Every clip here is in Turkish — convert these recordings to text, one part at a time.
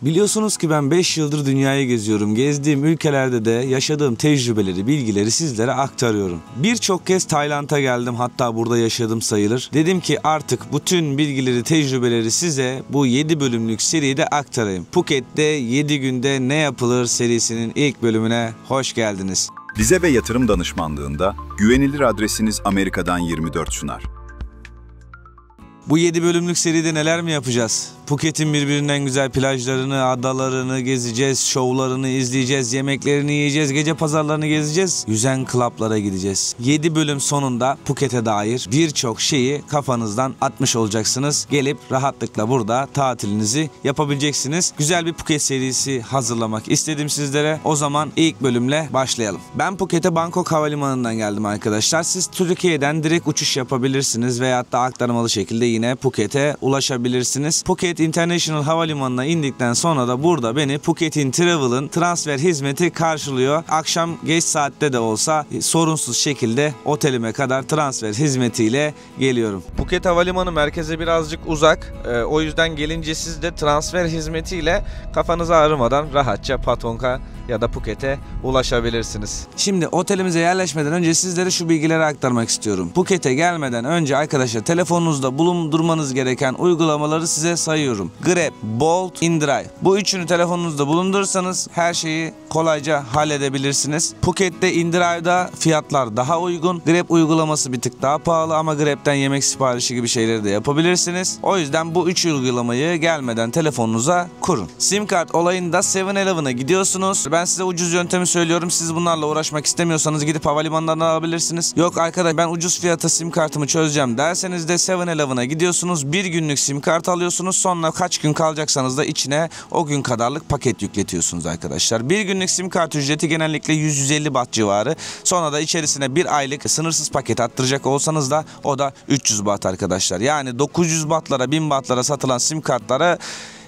Biliyorsunuz ki ben 5 yıldır dünyayı geziyorum. Gezdiğim ülkelerde de yaşadığım tecrübeleri, bilgileri sizlere aktarıyorum. Birçok kez Tayland'a geldim, hatta burada yaşadım sayılır. Dedim ki artık bütün bilgileri, tecrübeleri size bu 7 bölümlük seride aktarayım. Phuket'te 7 günde ne yapılır serisinin ilk bölümüne hoş geldiniz. Vize ve yatırım danışmanlığında güvenilir adresiniz Amerika'dan 24 sunar. Bu 7 bölümlük seride neler mi yapacağız? Phuket'in birbirinden güzel plajlarını, adalarını gezeceğiz, şovlarını izleyeceğiz, yemeklerini yiyeceğiz, gece pazarlarını gezeceğiz, yüzen klaplara gideceğiz. 7 bölüm sonunda Phuket'e dair birçok şeyi kafanızdan atmış olacaksınız. Gelip rahatlıkla burada tatilinizi yapabileceksiniz. Güzel bir Phuket serisi hazırlamak istedim sizlere. O zaman ilk bölümle başlayalım. Ben Phuket'e Bangkok Havalimanı'ndan geldim arkadaşlar. Siz Türkiye'den direkt uçuş yapabilirsiniz veyahut da aktarmalı şekilde yine Phuket'e ulaşabilirsiniz. Phuket International Havalimanı'na indikten sonra da burada beni Phuket Travel'ın transfer hizmeti karşılıyor. Akşam geç saatte de olsa sorunsuz şekilde otelime kadar transfer hizmetiyle geliyorum. Phuket Havalimanı merkeze birazcık uzak. O yüzden gelince siz de transfer hizmetiyle kafanızı ağrımadan rahatça Patong'a ya da Phuket'e ulaşabilirsiniz. Şimdi otelimize yerleşmeden önce sizlere şu bilgileri aktarmak istiyorum. Phuket'e gelmeden önce arkadaşlar telefonunuzda bulundurmanız gereken uygulamaları size sayıyorum. Grab, Bolt, InDrive. Bu üçünü telefonunuzda bulundurursanız her şeyi kolayca halledebilirsiniz. Phuket'te InDrive'da fiyatlar daha uygun. Grab uygulaması bir tık daha pahalı ama Grab'den yemek siparişi gibi şeyleri de yapabilirsiniz. O yüzden bu üç uygulamayı gelmeden telefonunuza kurun. SIM kart olayında 7-Eleven'a gidiyorsunuz. Ben size ucuz yöntemi söylüyorum. Siz bunlarla uğraşmak istemiyorsanız gidip havalimanından alabilirsiniz. Yok arkadaş ben ucuz fiyata sim kartımı çözeceğim derseniz de 7-Eleven'a gidiyorsunuz. Bir günlük sim kart alıyorsunuz. Sonra kaç gün kalacaksanız da içine o gün kadarlık paket yükletiyorsunuz arkadaşlar. Bir günlük sim kart ücreti genellikle 100-150 baht civarı. Sonra da içerisine bir aylık sınırsız paket attıracak olsanız da o da 300 baht arkadaşlar. Yani 900 bahtlara 1000 bahtlara satılan sim kartlara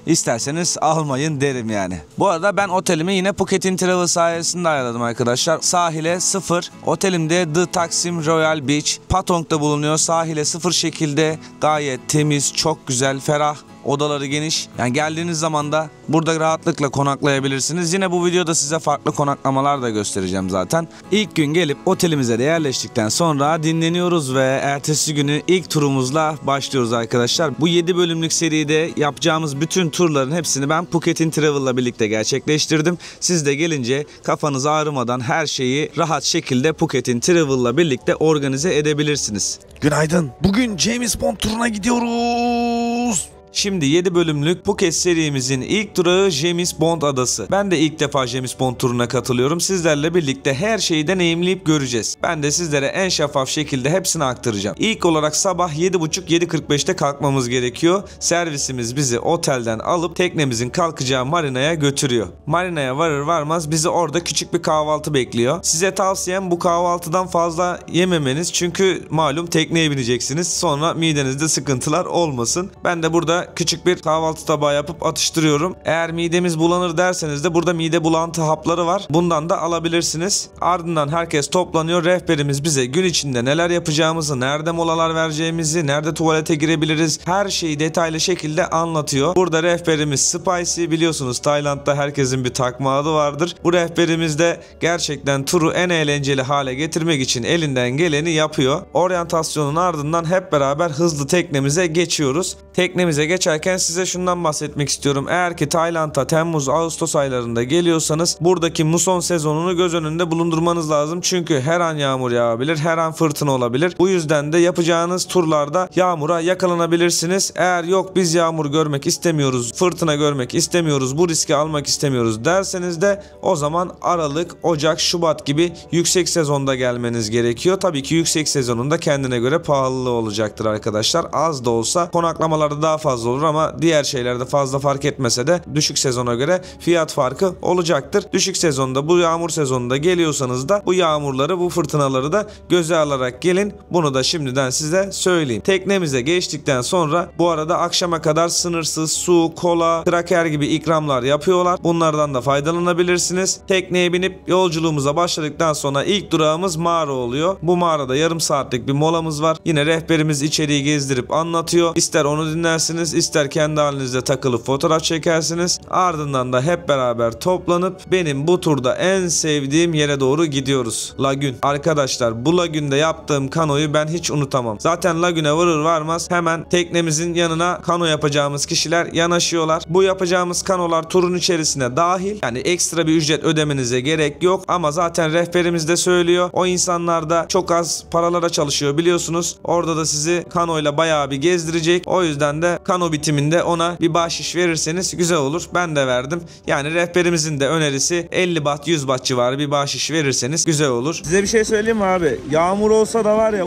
İsterseniz almayın derim yani. Bu arada ben otelimi yine Phuket Travel sayesinde ayarladım arkadaşlar. Sahile 0. Otelimde The Taksim Royal Beach Patong'da bulunuyor. Sahile 0 şekilde gayet temiz, çok güzel, ferah. Odaları geniş. Yani geldiğiniz zaman da burada rahatlıkla konaklayabilirsiniz. Yine bu videoda size farklı konaklamalar da göstereceğim zaten. İlk gün gelip otelimize de yerleştikten sonra dinleniyoruz ve ertesi günü ilk turumuzla başlıyoruz arkadaşlar. Bu 7 bölümlük seride yapacağımız bütün turların hepsini ben Phuket Travel'la birlikte gerçekleştirdim. Siz de gelince kafanız ağrımadan her şeyi rahat şekilde Phuket Travel'la birlikte organize edebilirsiniz. Günaydın. Bugün James Bond turuna gidiyoruz. Şimdi 7 bölümlük Phuket serimizin ilk durağı James Bond Adası. Ben de ilk defa James Bond turuna katılıyorum. Sizlerle birlikte her şeyi deneyimleyip göreceğiz. Ben de sizlere en şeffaf şekilde hepsini aktaracağım. İlk olarak sabah 7.30-7.45'te kalkmamız gerekiyor. Servisimiz bizi otelden alıp teknemizin kalkacağı marinaya götürüyor. Marinaya varır varmaz bizi orada küçük bir kahvaltı bekliyor. Size tavsiyem bu kahvaltıdan fazla yememeniz. Çünkü malum tekneye bineceksiniz. Sonra midenizde sıkıntılar olmasın. Ben de burada küçük bir kahvaltı tabağı yapıp atıştırıyorum. Eğer midemiz bulanır derseniz de burada mide bulantı hapları var. Bundan da alabilirsiniz. Ardından herkes toplanıyor. Rehberimiz bize gün içinde neler yapacağımızı, nerede molalar vereceğimizi, nerede tuvalete girebiliriz, her şeyi detaylı şekilde anlatıyor. Burada rehberimiz Spicy, biliyorsunuz Tayland'da herkesin bir takma adı vardır. Bu rehberimiz de gerçekten turu en eğlenceli hale getirmek için elinden geleni yapıyor. Oryantasyonun ardından hep beraber hızlı teknemize geçiyoruz. Teknemize geçerken size şundan bahsetmek istiyorum. Eğer ki Tayland'a Temmuz-Ağustos aylarında geliyorsanız buradaki muson sezonunu göz önünde bulundurmanız lazım. Çünkü her an yağmur yağabilir, her an fırtına olabilir. Bu yüzden de yapacağınız turlarda yağmura yakalanabilirsiniz. Eğer yok biz yağmur görmek istemiyoruz, fırtına görmek istemiyoruz, bu riski almak istemiyoruz derseniz de o zaman Aralık, Ocak, Şubat gibi yüksek sezonda gelmeniz gerekiyor. Tabii ki yüksek sezonunda kendine göre pahalılığı olacaktır arkadaşlar. Az da olsa konaklamalarda daha fazla olur ama diğer şeylerde fazla fark etmese de düşük sezona göre fiyat farkı olacaktır. Düşük sezonda, bu yağmur sezonunda geliyorsanız da bu yağmurları, bu fırtınaları da göze alarak gelin. Bunu da şimdiden size söyleyeyim. Teknemize geçtikten sonra bu arada akşama kadar sınırsız su, kola, kraker gibi ikramlar yapıyorlar. Bunlardan da faydalanabilirsiniz. Tekneye binip yolculuğumuza başladıktan sonra ilk durağımız mağara oluyor. Bu mağarada yarım saatlik bir molamız var. Yine rehberimiz içeriği gezdirip anlatıyor. İster onu dinlersiniz, çekersiniz, ister kendi halinizde takılıp fotoğraf çekersiniz. Ardından da hep beraber toplanıp benim bu turda en sevdiğim yere doğru gidiyoruz. Lagün. Arkadaşlar bu lagünde yaptığım kanoyu ben hiç unutamam. Zaten lagüne varır varmaz hemen teknemizin yanına kano yapacağımız kişiler yanaşıyorlar. Bu yapacağımız kanolar turun içerisine dahil. Yani ekstra bir ücret ödemenize gerek yok. Ama zaten rehberimiz de söylüyor. O insanlar da çok az paralara çalışıyor biliyorsunuz. Orada da sizi kanoyla bayağı bir gezdirecek. O yüzden de kano bitiminde ona bir bahşiş verirseniz güzel olur. Ben de verdim. Yani rehberimizin de önerisi 50 baht 100 baht civarı bir bahşiş verirseniz güzel olur. Size bir şey söyleyeyim mi abi? Yağmur olsa da var ya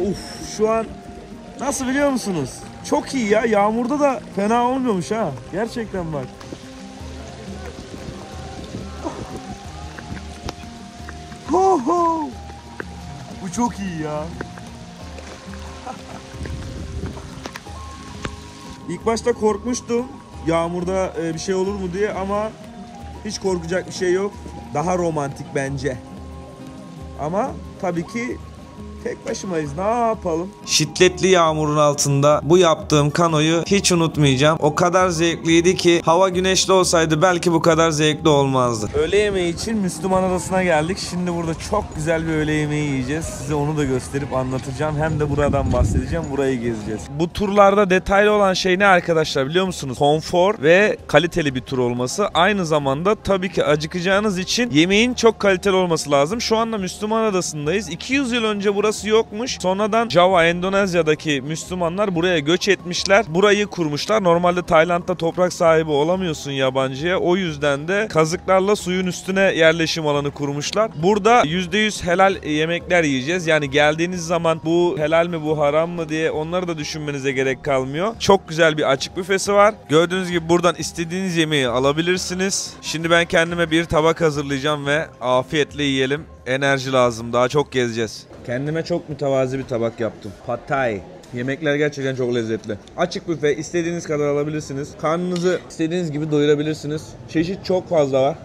şu an nasıl biliyor musunuz? Çok iyi ya. Yağmurda da fena olmuyormuş ha. Gerçekten bak. Ho ho. Bu çok iyi ya. İlk başta korkmuştum yağmurda bir şey olur mu diye ama hiç korkacak bir şey yok. Daha romantik bence. Ama tabii ki tek başımayız. Ne yapalım? Şiddetli yağmurun altında bu yaptığım kanoyu hiç unutmayacağım. O kadar zevkliydi ki hava güneşli olsaydı belki bu kadar zevkli olmazdı. Öğle yemeği için Müslüman Adası'na geldik. Şimdi burada çok güzel bir öğle yemeği yiyeceğiz. Size onu da gösterip anlatacağım. Hem de buradan bahsedeceğim. Burayı gezeceğiz. Bu turlarda detaylı olan şey ne arkadaşlar biliyor musunuz? Konfor ve kaliteli bir tur olması. Aynı zamanda tabii ki acıkacağınız için yemeğin çok kaliteli olması lazım. Şu anda Müslüman Adası'ndayız. 200 yıl önce burası yokmuş. Sonradan Java, Endonezya'daki Müslümanlar buraya göç etmişler. Burayı kurmuşlar. Normalde Tayland'da toprak sahibi olamıyorsun yabancıya. O yüzden de kazıklarla suyun üstüne yerleşim alanı kurmuşlar. Burada %100 helal yemekler yiyeceğiz. Yani geldiğiniz zaman bu helal mi bu haram mı diye onları da düşünmenize gerek kalmıyor. Çok güzel bir açık büfesi var. Gördüğünüz gibi buradan istediğiniz yemeği alabilirsiniz. Şimdi ben kendime bir tabak hazırlayacağım ve afiyetle yiyelim. Enerji lazım. Daha çok gezeceğiz. Kendime çok mütevazi bir tabak yaptım. Pad Thai. Yemekler gerçekten çok lezzetli. Açık büfe, istediğiniz kadar alabilirsiniz. Karnınızı istediğiniz gibi doyurabilirsiniz. Çeşit çok fazla var.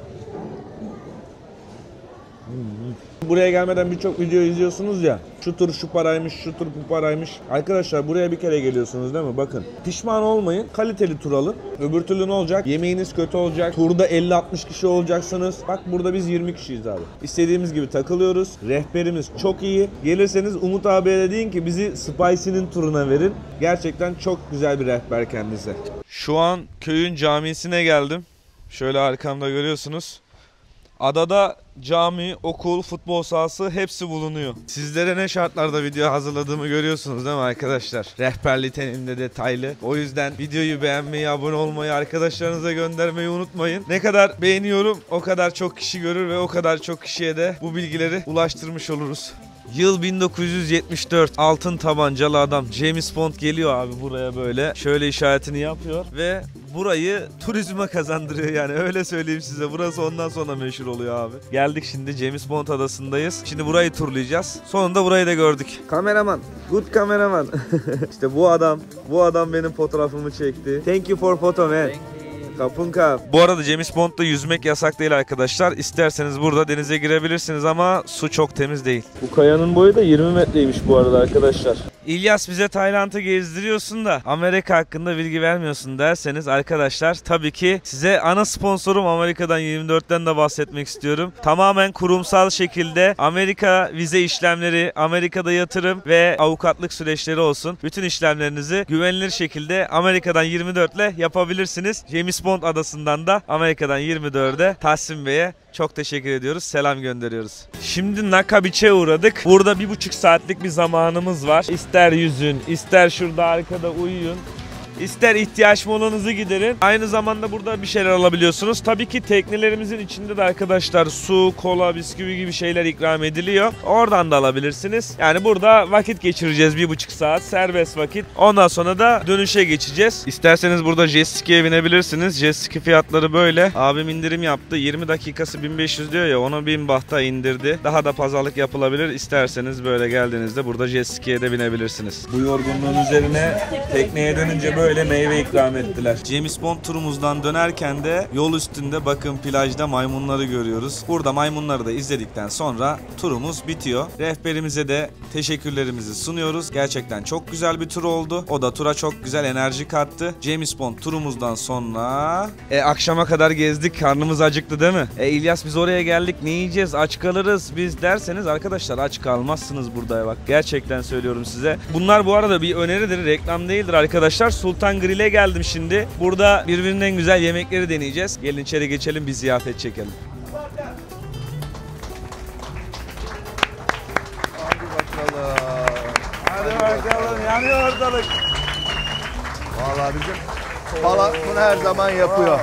Buraya gelmeden birçok video izliyorsunuz ya. Şu tur şu paraymış, şu tur bu paraymış. Arkadaşlar buraya bir kere geliyorsunuz değil mi? Bakın. Pişman olmayın. Kaliteli tur alın. Öbür türlü ne olacak? Yemeğiniz kötü olacak. Turda 50-60 kişi olacaksınız. Bak burada biz 20 kişiyiz abi. İstediğimiz gibi takılıyoruz. Rehberimiz çok iyi. Gelirseniz Umut abiye de deyin ki bizi Spicy'nin turuna verin. Gerçekten çok güzel bir rehber kendisi. Şu an köyün camisine geldim. Şöyle arkamda görüyorsunuz. Adada cami, okul, futbol sahası hepsi bulunuyor. Sizlere ne şartlarda video hazırladığımı görüyorsunuz değil mi arkadaşlar? Rehberliği tenimde detaylı. O yüzden videoyu beğenmeyi, abone olmayı, arkadaşlarınıza göndermeyi unutmayın. Ne kadar beğeniyorum o kadar çok kişi görür ve o kadar çok kişiye de bu bilgileri ulaştırmış oluruz. Yıl 1974. Altın tabancalı adam James Bond geliyor abi buraya böyle. Şöyle işaretini yapıyor ve burayı turizme kazandırıyor yani öyle söyleyeyim size. Burası ondan sonra meşhur oluyor abi. Geldik şimdi James Bond adasındayız. Şimdi burayı turlayacağız. Sonunda burayı da gördük. Kameraman. Good kameraman. İşte bu adam benim fotoğrafımı çekti. Thank you for photo man. Kapunka. Bu arada James Bond'da yüzmek yasak değil arkadaşlar. İsterseniz burada denize girebilirsiniz ama su çok temiz değil. Bu kayanın boyu da 20 metreymiş bu arada arkadaşlar. İlyas bize Tayland'ı gezdiriyorsun da Amerika hakkında bilgi vermiyorsun derseniz arkadaşlar tabii ki size ana sponsorum Amerika'dan 24'ten de bahsetmek istiyorum. Tamamen kurumsal şekilde Amerika vize işlemleri, Amerika'da yatırım ve avukatlık süreçleri olsun. Bütün işlemlerinizi güvenilir şekilde Amerika'dan 24 ile yapabilirsiniz. James Bond adasından da Amerika'dan 24'e Tahsin Bey'e çok teşekkür ediyoruz. Selam gönderiyoruz. Şimdi Naka Beach'e uğradık. Burada 1,5 saatlik bir zamanımız var. İster yüzün, ister şurada arkada uyuyun. İster ihtiyaç molanızı giderin. Aynı zamanda burada bir şeyler alabiliyorsunuz. Tabii ki teknelerimizin içinde de arkadaşlar su, kola, bisküvi gibi şeyler ikram ediliyor. Oradan da alabilirsiniz. Yani burada vakit geçireceğiz 1,5 saat. Serbest vakit. Ondan sonra da dönüşe geçeceğiz. İsterseniz burada jet ski'ye binebilirsiniz. Jet ski fiyatları böyle. Abim indirim yaptı. 20 dakikası 1500 diyor ya. Onu 1000 bahta indirdi. Daha da pazarlık yapılabilir. İsterseniz böyle geldiğinizde burada jet ski'ye de binebilirsiniz. Bu yorgunluğun üzerine tekneye dönünce böyle şöyle meyve ikram ettiler. James Bond turumuzdan dönerken de yol üstünde bakın plajda maymunları görüyoruz. Burada maymunları da izledikten sonra turumuz bitiyor. Rehberimize de teşekkürlerimizi sunuyoruz. Gerçekten çok güzel bir tur oldu. O da tura çok güzel enerji kattı. James Bond turumuzdan sonra akşama kadar gezdik. Karnımız acıktı değil mi? İlyas biz oraya geldik. Ne yiyeceğiz? Aç kalırız biz derseniz arkadaşlar aç kalmazsınız burada. Bak gerçekten söylüyorum size. Bunlar bu arada bir öneridir. Reklam değildir arkadaşlar. Sultan Grill'e geldim şimdi. Burada birbirinin en güzel yemekleri deneyeceğiz. Gelin içeri geçelim bir ziyafet çekelim. Hadi bakalım. Yanıyor ortalık. Vallahi bizim Pala bunu her zaman yapıyor.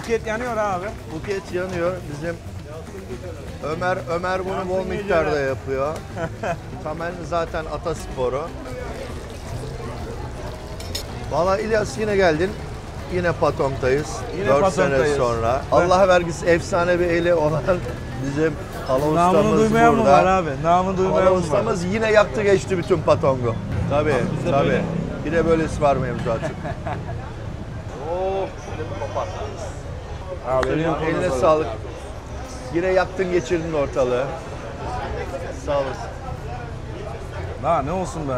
Buket yanıyor abi. Buket yanıyor. Bizim Ömer bunu bol miktarda yapıyor. Temel zaten atasporu. Vallahi İlyas yine geldin. Yine Patong'dayız. Yine 4 sene Patong'dayız. sonra. Allah vergisi efsane bir eli olan bizim hala Namını ustamız duymayan mı var burada. abi? Namını duymayan Hala mı var? ustamız yine yaktı geçti bütün Patong'u. Tabii tabii. Bir de böylesi var mevzu açık. Oh, şimdi bir kopar. Abi Eline sağlık. Yine yaktın geçirdin ortalığı. Sağ olasın. Daha ne olsun be.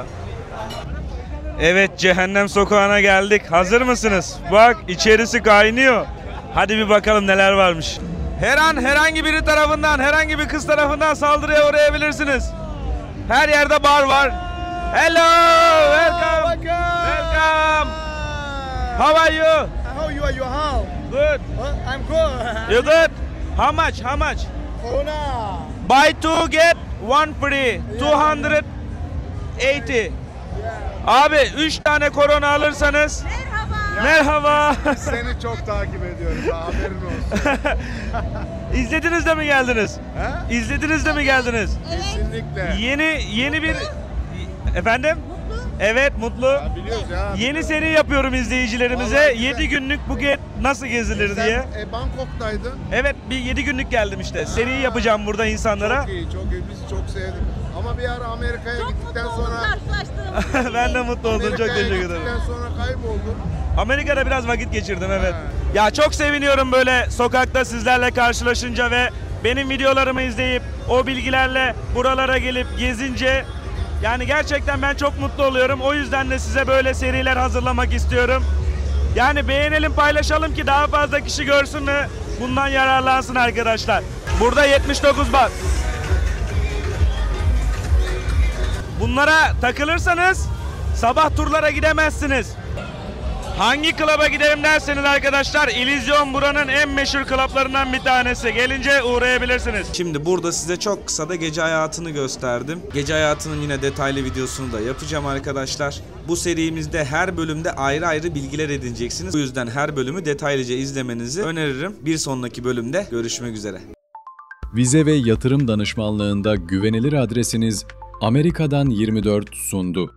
Evet Cehennem Sokağı'na geldik. Hazır mısınız? Bak içerisi kaynıyor. Hadi bir bakalım neler varmış. Her an herhangi biri tarafından, herhangi bir kız tarafından saldırıya uğrayabilirsiniz. Her yerde bar var. Hello, welcome. Welcome. How are you? How you are? You how? Good. I'm good. You good? How much? How much? Corona. Buy two get one free. 280. Abi 3 tane korona alırsanız. Merhaba. Seni çok takip ediyoruz. Haberin olsun. İzlediniz de mi geldiniz? He? İzlediniz de mi geldiniz? Kesinlikle. Yeni bir efendim? Evet mutlu. Ya biliyoruz ya. Yeni seri yapıyorum izleyicilerimize. Vallahi güzel. 7 günlük Phuket nasıl gezilir diye. Sen Bangkok'taydın. Evet bir 7 günlük geldim işte. Seri yapacağım burada insanlara. Çok iyi, çok iyi. Biz çok sevdik. Ama bir ara Amerika'ya gittikten sonra Ben de mutlu oldum. Çok Amerika'ya teşekkür ederim. gittikten sonra kayboldun. Amerika'da biraz vakit geçirdim evet. Ya çok seviniyorum böyle sokakta sizlerle karşılaşınca ve benim videolarımı izleyip o bilgilerle buralara gelip gezince yani gerçekten ben çok mutlu oluyorum. O yüzden de size böyle seriler hazırlamak istiyorum. Yani beğenelim, paylaşalım ki daha fazla kişi görsün ve bundan yararlansın arkadaşlar. Burada 79 bak. Bunlara takılırsanız sabah turlara gidemezsiniz. Hangi klaba gidelim derseniz arkadaşlar İllüzyon buranın en meşhur klaplarından bir tanesi. Gelince uğrayabilirsiniz. Şimdi burada size çok kısa da gece hayatını gösterdim. Gece hayatının yine detaylı videosunu da yapacağım arkadaşlar. Bu serimizde her bölümde ayrı ayrı bilgiler edineceksiniz. Bu yüzden her bölümü detaylıca izlemenizi öneririm. Bir sonraki bölümde görüşmek üzere. Vize ve yatırım danışmanlığında güvenilir adresiniz Amerika'dan 24 sundu.